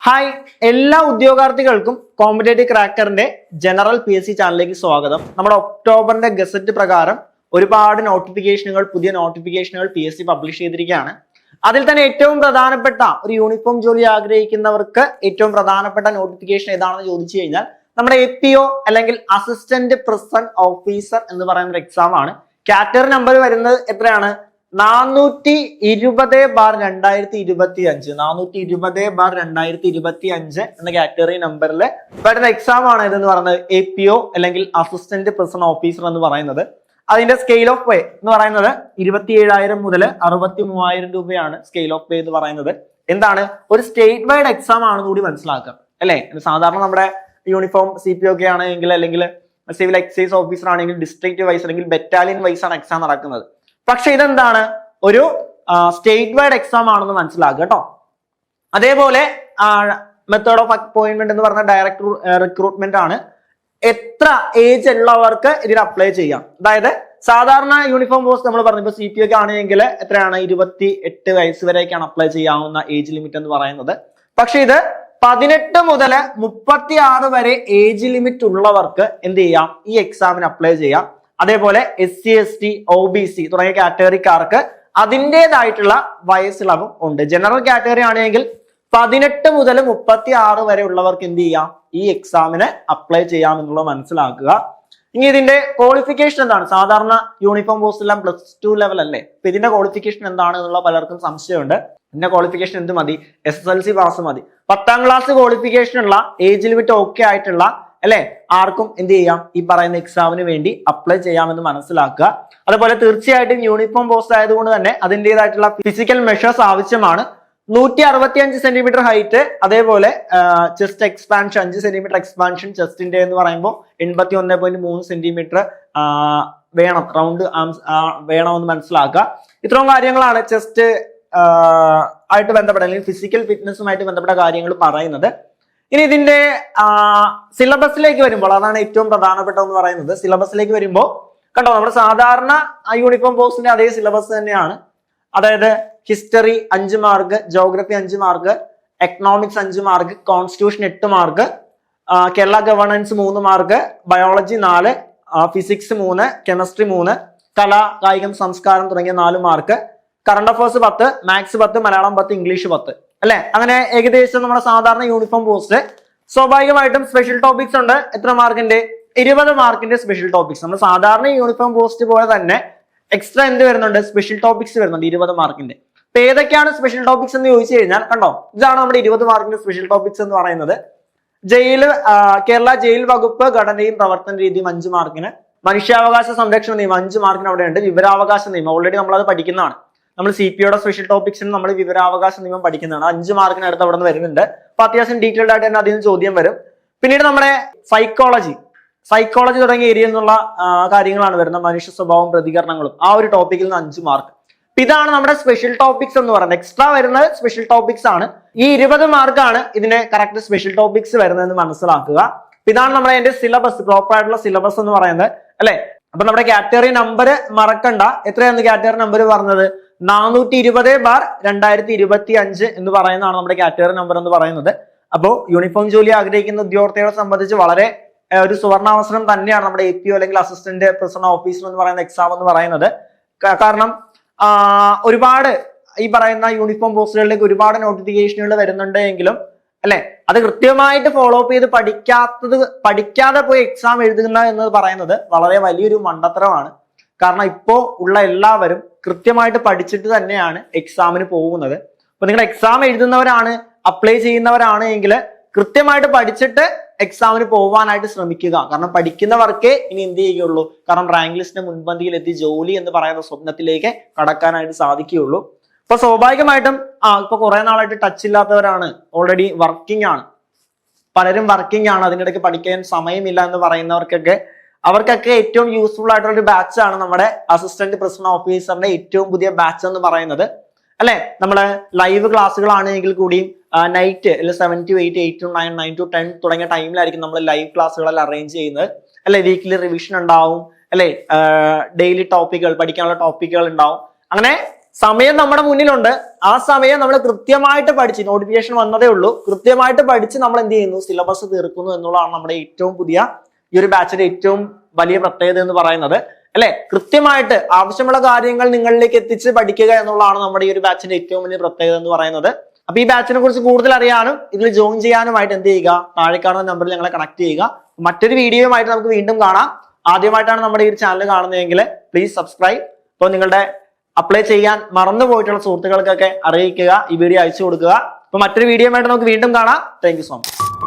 Hi, എല്ലാ ഉദ്യോഗാർത്ഥികൾക്കും competitive ക്രാക്കറിന്റെ general PSC ചാനലിലേക്ക് സ്വാഗതം. നമ്മുടെ ഒക്ടോബറിന്റെ ഗസറ്റ് പ്രകാരം ഒരുപാട് നോട്ടിഫിക്കേഷനുകൾ, പുതിയ നോട്ടിഫിക്കേഷനുകൾ PSC പബ്ലിഷ് ചെയ്തിരിക്കുകയാണ്. അതിൽ തന്നെ ഏറ്റവും പ്രധാനപ്പെട്ട ഒരു യൂണിഫോം ജോലി ആഗ്രഹിക്കുന്നവർക്ക് ഏറ്റവും പ്രധാനപ്പെട്ട നോട്ടിഫിക്കേഷൻ ഏതാണെന്ന് ചോദിച്ചു കഴിഞ്ഞാൽ നമ്മുടെ APO അല്ലെങ്കിൽ അസിസ്റ്റന്റ് പ്രിസന്റ് ഓഫീസർ എന്ന് പറയുന്ന ഒരു എക്സാം ആണ്. കാറ്റഗറി നമ്പർ വരുന്നത് എത്രയാണ്? 420/2025 എന്ന കാറ്റഗറി നമ്പറിൽ വരുന്ന എക്സാം ആണ് ഇതെന്ന് പറയുന്നത്. APO അല്ലെങ്കിൽ അസിസ്റ്റന്റ് പ്രിസൺ ഓഫീസർ എന്ന് പറയുന്നത്. അതിന്റെ സ്കെയിൽ ഓഫ് പേ എന്ന് പറയുന്നത് 27,000 മുതൽ 63,000 രൂപയാണ് സ്കെയിൽ ഓഫ് പേ എന്ന് പറയുന്നത്. എന്താണ്? ഒരു സ്റ്റേറ്റ് വൈഡ് എക്സാം ആണെന്ന് കൂടി മനസ്സിലാക്കുക അല്ലെ. സാധാരണ നമ്മുടെ യൂണിഫോം CPO ഒക്കെ ആണെങ്കിൽ, അല്ലെങ്കിൽ സിവിൽ എക്സൈസ് ഓഫീസർ ആണെങ്കിൽ ഡിസ്ട്രിക്ട് വൈസ് അല്ലെങ്കിൽ ബറ്റാലിയൻ വൈസ് ആണ് എക്സാം നടക്കുന്നത്. പക്ഷെ ഇതെന്താണ്? ഒരു സ്റ്റേറ്റ് വൈഡ് എക്സാം ആണെന്ന് മനസ്സിലാക്കുക കേട്ടോ. അതേപോലെ മെത്തേഡ് ഓഫ് അപ്പോയിന്റ്മെന്റ് എന്ന് പറഞ്ഞ ഡയറക്ട് റിക്രൂട്ട്മെന്റ് ആണ്. എത്ര ഏജ് ഉള്ളവർക്ക് ഇതിൽ അപ്ലൈ ചെയ്യാം? അതായത് സാധാരണ യൂണിഫോം പോസ്റ്റ് നമ്മൾ പറഞ്ഞപ്പോൾ CPO ഒക്കെ ആണെങ്കിൽ എത്രയാണ്? 28 വയസ്സ് വരെയൊക്കെയാണ് അപ്ലൈ ചെയ്യാവുന്ന ഏജ് ലിമിറ്റ് എന്ന് പറയുന്നത്. പക്ഷെ ഇത് 18 മുതൽ 36 വരെ ഏജ് ലിമിറ്റ് ഉള്ളവർക്ക് എന്ത് ചെയ്യാം? ഈ എക്സാമിന് അപ്ലൈ ചെയ്യാം. അതേപോലെ SC ST OBC തുടങ്ങിയ കാറ്റഗറിക്കാർക്ക് അതിൻ്റെതായിട്ടുള്ള വയസ്സിളവും ഉണ്ട്. ജനറൽ കാറ്റഗറി ആണെങ്കിൽ 18 മുതൽ 36 വരെ ഉള്ളവർക്ക് എന്ത് ചെയ്യാം? ഈ എക്സാമിന് അപ്ലൈ ചെയ്യാം എന്നുള്ളത് മനസ്സിലാക്കുക. ഇനി ഇതിന്റെ ക്വാളിഫിക്കേഷൻ എന്താണ്? സാധാരണ യൂണിഫോം പോസ്റ്റ് എല്ലാം +2 ലെവൽ അല്ലേ? അപ്പൊ ഇതിന്റെ ക്വാളിഫിക്കേഷൻ എന്താണ് എന്നുള്ള പലർക്കും സംശയമുണ്ട്. ഇതിന്റെ ക്വാളിഫിക്കേഷൻ എന്ത് മതി? SSLC പാസ് മതി. 10ാം ക്ലാസ് ക്വാളിഫിക്കേഷൻ ഉള്ള, ഏജ് ലിമിറ്റ് ഓക്കെ ആയിട്ടുള്ള അല്ലെ, ആർക്കും എന്ത് ചെയ്യാം? ഈ പറയുന്ന എക്സാമിന് വേണ്ടി അപ്ലൈ ചെയ്യാമെന്ന് മനസ്സിലാക്കുക. അതുപോലെ തീർച്ചയായിട്ടും യൂണിഫോം പോസ്റ്റ് ആയതുകൊണ്ട് തന്നെ അതിൻ്റെതായിട്ടുള്ള ഫിസിക്കൽ മെഷേഴ്സ് ആവശ്യമാണ്. 165 സെന്റിമീറ്റർ ഹൈറ്റ്, അതേപോലെ ചെസ്റ്റ് എക്സ്പാൻഷൻ 5 സെന്റിമീറ്റർ എക്സ്പാൻഷൻ ചെസ്റ്റിന്റെ എന്ന് പറയുമ്പോൾ 81.3 സെന്റിമീറ്റർ വേണം, റൗണ്ട് വേണമെന്ന് മനസ്സിലാക്കുക. ഇത്രയും കാര്യങ്ങളാണ് ചെസ്റ്റ് ആയിട്ട് ബന്ധപ്പെട്ട അല്ലെങ്കിൽ ഫിസിക്കൽ ഫിറ്റ്നസുമായിട്ട് ബന്ധപ്പെട്ട കാര്യങ്ങൾ പറയുന്നത്. ഇനി ഇതിന്റെ സിലബസിലേക്ക് വരുമ്പോൾ, അതാണ് ഏറ്റവും പ്രധാനപ്പെട്ട എന്ന് പറയുന്നത്. സിലബസിലേക്ക് വരുമ്പോൾ കണ്ടോ, നമ്മുടെ സാധാരണ യൂണിഫോം പോസ്റ്റിന്റെ അതേ സിലബസ് തന്നെയാണ്. അതായത് history 5 mark, geography 5 mark, economics 5 mark, constitution 8 mark, Kerala governance 3 mark, biology 4, physics 3, chemistry 3, കല, കായികം, സംസ്കാരം തുടങ്ങിയ 4 mark, current affairs 10, maths 10, Malayalam 10, English 10 അല്ലെ. അങ്ങനെ ഏകദേശം നമ്മുടെ സാധാരണ യൂണിഫോം പോസ്റ്റ്. സ്വാഭാവികമായിട്ടും സ്പെഷ്യൽ ടോപ്പിക്സ് ഉണ്ട്. എത്ര മാർക്കിന്റെ? 20 മാർക്കിന്റെ സ്പെഷ്യൽ ടോപ്പിക്സ്. നമ്മൾ സാധാരണ യൂണിഫോം പോസ്റ്റ് പോലെ തന്നെ എക്സ്ട്രാ എന്ത് വരുന്നുണ്ട്? സ്പെഷ്യൽ ടോപ്പിക്സ് വരുന്നുണ്ട് 20 മാർക്കിന്റെ. അപ്പൊ ഏതൊക്കെയാണ് സ്പെഷ്യൽ ടോപ്പിക്സ് എന്ന് ചോദിച്ചു കഴിഞ്ഞാൽ കണ്ടോ, ഇതാണ് നമ്മുടെ 20 മാർക്കിന്റെ സ്പെഷ്യൽ ടോപ്പിക്സ് എന്ന് പറയുന്നത്. കേരള ജയിൽ വകുപ്പ് ഘടനയും പ്രവർത്തന രീതിയും 5 മാർക്കിന്, മനുഷ്യാവകാശ സംരക്ഷണ നിയമം 5 മാർക്കിന് അവിടെ ഉണ്ട്. വിവരാവകാശ നിയമം ഓൾറെഡി നമ്മളത് പഠിക്കുന്നതാണ്. നമ്മൾ CPOയുടെ സ്പെഷ്യൽ ടോപ്പിക്സിന് നമ്മൾ വിവരാവകാശ നിയമം പഠിക്കുന്നതാണ്. 5 മാർക്കിന് അടുത്ത് അവിടെ നിന്ന് വരുന്നുണ്ട്. അപ്പൊ അത്യാവശ്യം ഡീറ്റെയിൽഡ് ആയിട്ട് തന്നെ അതിൽ നിന്ന് ചോദ്യം വരും. പിന്നീട് നമ്മുടെ സൈക്കോളജി തുടങ്ങിയ ഏരിയയിൽ നിന്നുള്ള കാര്യങ്ങളാണ് വരുന്നത്. മനുഷ്യ സ്വഭാവം, പ്രതികരണങ്ങളും ആ ഒരു ടോപ്പിക്കിൽ നിന്ന് 5 മാർക്ക്. ഇതാണ് നമ്മുടെ സ്പെഷ്യൽ ടോപ്പിക്സ് എന്ന് പറയുന്നത്. എക്സ്ട്രാ വരുന്നത് സ്പെഷ്യൽ ടോപ്പിക്സ് ആണ്. ഈ 20 മാർക്കാണ് ഇതിന്റെ കറക്റ്റ് സ്പെഷ്യൽ ടോപ്പിക്സ് വരുന്നതെന്ന് മനസ്സിലാക്കുക. ഇതാണ് നമ്മുടെ അതിന്റെ സിലബസ്, പ്രോപ്പർ ആയിട്ടുള്ള സിലബസ് എന്ന് പറയുന്നത് അല്ലെ. അപ്പൊ നമ്മുടെ കാറ്റഗറി നമ്പർ മറക്കണ്ട. എത്രയാണ് കാറ്റഗറി നമ്പർ പറഞ്ഞത്? 420/2025 എന്ന് പറയുന്നതാണ് നമ്മുടെ കാറ്റഗറി നമ്പർ എന്ന് പറയുന്നത്. അപ്പോൾ യൂണിഫോം ജോലി ആഗ്രഹിക്കുന്ന ഉദ്യോഗാർത്ഥികളെ സംബന്ധിച്ച് വളരെ ഒരു സുവർണാവസരം തന്നെയാണ് നമ്മുടെ APO അല്ലെങ്കിൽ അസിസ്റ്റന്റ് പ്രിസൺ ഓഫീസർ എന്ന് പറയുന്ന എക്സാം എന്ന് പറയുന്നത്. കാരണം ഒരുപാട് ഈ പറയുന്ന യൂണിഫോം പോസ്റ്റുകളിലേക്ക് ഒരുപാട് നോട്ടിഫിക്കേഷനുകൾ വരുന്നുണ്ട് എങ്കിലും അല്ലെ, അത് കൃത്യമായിട്ട് ഫോളോ അപ്പ് ചെയ്ത് പഠിക്കാതെ പോയി എക്സാം എഴുതുക എന്ന് പറയുന്നത് വളരെ വലിയൊരു മണ്ടത്തരമാണ്. കാരണം ഇപ്പോ ഉള്ള എല്ലാവരും കൃത്യമായിട്ട് പഠിച്ചിട്ട് തന്നെയാണ് എക്സാമിന് പോകുന്നത്. അപ്പൊ നിങ്ങൾ എക്സാം എഴുതുന്നവരാണ്, അപ്ലൈ ചെയ്യുന്നവരാണ് എങ്കിൽ കൃത്യമായിട്ട് പഠിച്ചിട്ട് എക്സാമിന് പോകാനായിട്ട് ശ്രമിക്കുക. കാരണം പഠിക്കുന്നവർക്കേ ഇനി എന്ത് ചെയ്യുകയുള്ളൂ? കാരണം റാങ്ക് ലിസ്റ്റിന്റെ മുൻപന്തിയിൽ എത്തി ജോലി എന്ന് പറയുന്ന സ്വപ്നത്തിലേക്ക് കടക്കാനായിട്ട് സാധിക്കുകയുള്ളൂ. അപ്പൊ സ്വാഭാവികമായിട്ടും ഇപ്പൊ കുറെ നാളായിട്ട് ടച്ച് ഇല്ലാത്തവരാണ്, ഓൾറെഡി വർക്കിംഗ് ആണ്, പലരും വർക്കിംഗ് ആണ്, അതിനിടയ്ക്ക് പഠിക്കാൻ സമയമില്ല എന്ന് പറയുന്നവർക്കൊക്കെ അവർക്കൊക്കെ ഏറ്റവും യൂസ്ഫുൾ ആയിട്ടുള്ള ഒരു ബാച്ച് ആണ് നമ്മുടെ അസിസ്റ്റന്റ് പ്രിസൺ ഓഫീസറിന്റെ ഏറ്റവും പുതിയ ബാച്ച് എന്ന് പറയുന്നത് അല്ലെ. നമ്മള് ലൈവ് ക്ലാസ്സുകളാണെങ്കിൽ കൂടിയും നൈറ്റ് 7 to 8, 8 to 9, 9 to 10 തുടങ്ങിയ ടൈമിലായിരിക്കും നമ്മൾ ലൈവ് ക്ലാസ്സുകളെല്ലാം അറേഞ്ച് ചെയ്യുന്നത് അല്ലെ. വീക്കിലി റിവിഷൻ ഉണ്ടാവും അല്ലെ, ഡെയിലി ടോപ്പിക്കുകൾ, പഠിക്കാനുള്ള ടോപ്പിക്കുകൾ ഉണ്ടാവും. അങ്ങനെ സമയം നമ്മുടെ മുന്നിലുണ്ട്. ആ സമയം നമ്മൾ കൃത്യമായിട്ട് പഠിച്ച്, നോട്ടിഫിക്കേഷൻ വന്നതേ ഉള്ളൂ, കൃത്യമായിട്ട് പഠിച്ച് നമ്മൾ എന്ത് ചെയ്യുന്നു, സിലബസ് തീർക്കുന്നു എന്നുള്ളതാണ് നമ്മുടെ ഏറ്റവും പുതിയ ഈ ഒരു ബാച്ചിന്റെ ഏറ്റവും വലിയ പ്രത്യേകത എന്ന് പറയുന്നത്. അല്ലെ, കൃത്യമായിട്ട് ആവശ്യമുള്ള കാര്യങ്ങൾ നിങ്ങളിലേക്ക് എത്തിച്ച് പഠിക്കുക എന്നുള്ളതാണ് നമ്മുടെ ഈ ഒരു ബാച്ചിന്റെ ഏറ്റവും വലിയ പ്രത്യേകത എന്ന് പറയുന്നത്. അപ്പൊ ഈ ബാച്ചിനെ കുറിച്ച് കൂടുതൽ അറിയാനും ഇതിൽ ജോയിൻ ചെയ്യാനുമായിട്ട് എന്ത് ചെയ്യുക, താഴെ കാണുന്ന നമ്പറിൽ ഞങ്ങളെ കണക്ട് ചെയ്യുക. മറ്റൊരു വീഡിയോയുമായിട്ട് നമുക്ക് വീണ്ടും കാണാം. ആദ്യമായിട്ടാണ് നമ്മുടെ ഈ ചാനൽ കാണുന്നതെങ്കിൽ പ്ലീസ് സബ്സ്ക്രൈബ്. അപ്പോൾ നിങ്ങളുടെ അപ്ലൈ ചെയ്യാൻ മറന്നു പോയിട്ടുള്ള സുഹൃത്തുക്കൾക്കൊക്കെ അറിയിക്കുക, ഈ വീഡിയോ അയച്ചു കൊടുക്കുക. അപ്പൊ മറ്റൊരു വീഡിയോയുമായിട്ട് നമുക്ക് വീണ്ടും കാണാം. Thank you so much.